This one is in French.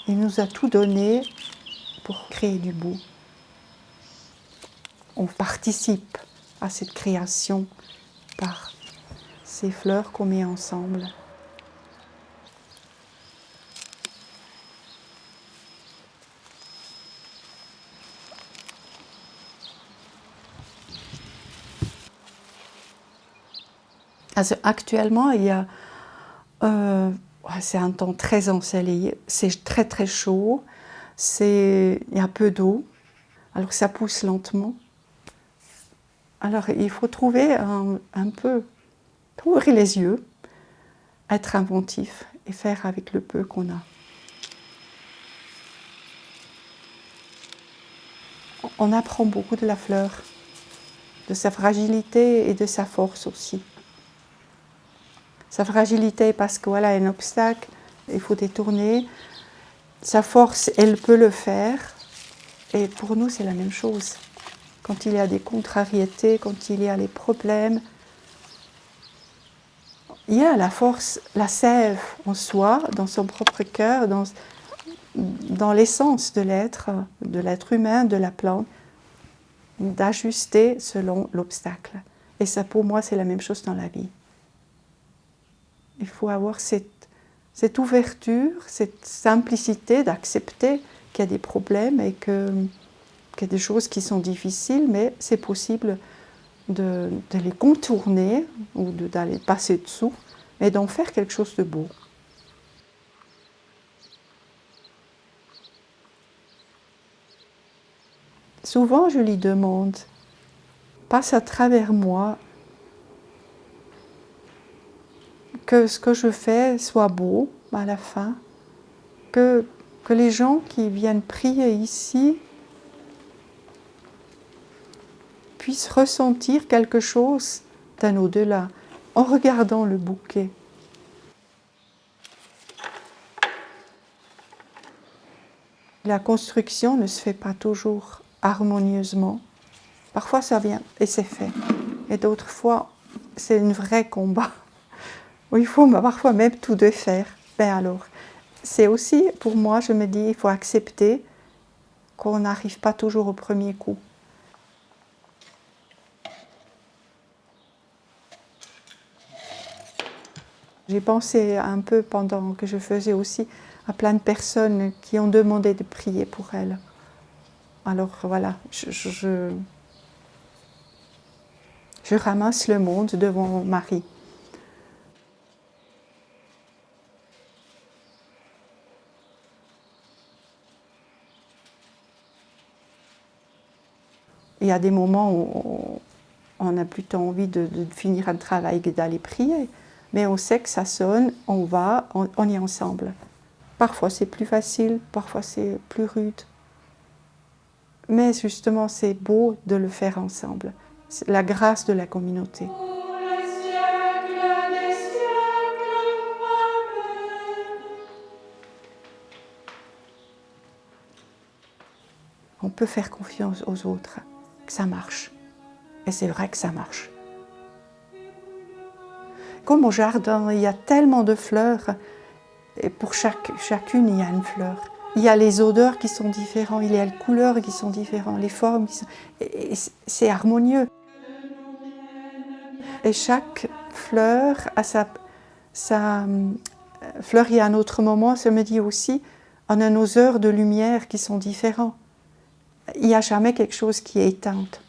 Il nous a tout donné pour créer du beau. On participe à cette création par ces fleurs qu'on met ensemble. Actuellement, il y a, c'est un temps très ensoleillé, c'est très très chaud, il y a peu d'eau, alors ça pousse lentement. Alors il faut trouver un peu, ouvrir les yeux, être inventif et faire avec le peu qu'on a. On apprend beaucoup de la fleur, de sa fragilité et de sa force aussi. Sa fragilité parce que voilà, un obstacle, il faut détourner. Sa force, elle peut le faire. Et pour nous, c'est la même chose. Quand il y a des contrariétés, quand il y a les problèmes, il y a la force, la sève en soi, dans son propre cœur, dans l'essence de l'être humain, de la plante, d'ajuster selon l'obstacle. Et ça, pour moi, c'est la même chose dans la vie. Il faut avoir cette ouverture, cette simplicité d'accepter qu'il y a des problèmes et qu'il y a des choses qui sont difficiles, mais c'est possible de les contourner ou d'aller passer dessous, mais d'en faire quelque chose de beau. Souvent, je lui demande, passe à travers moi, que ce que je fais soit beau à la fin, que les gens qui viennent prier ici puissent ressentir quelque chose d'un au-delà en regardant le bouquet. La construction ne se fait pas toujours harmonieusement. Parfois ça vient et c'est fait. Et d'autres fois, c'est un vrai combat où il faut parfois même tout défaire. Ben alors, c'est aussi, pour moi, je me dis, il faut accepter qu'on n'arrive pas toujours au premier coup. J'ai pensé un peu pendant que je faisais aussi à plein de personnes qui ont demandé de prier pour elles. Alors voilà, je ramasse le monde devant Marie. Il y a des moments où on a plutôt envie de finir un travail que d'aller prier. Mais on sait que ça sonne, on va, on est ensemble. Parfois c'est plus facile, parfois c'est plus rude. Mais justement, c'est beau de le faire ensemble. C'est la grâce de la communauté. On peut faire confiance aux autres, que ça marche. Et c'est vrai que ça marche. Comme au jardin, il y a tellement de fleurs, et pour chacune, il y a une fleur. Il y a les odeurs qui sont différentes, il y a les couleurs qui sont différentes, les formes qui sont... Et c'est harmonieux. Et chaque fleur a sa fleurit à un autre moment, ça me dit aussi, on a nos heures de lumière qui sont différentes. Il n'y a jamais quelque chose qui est éteinte.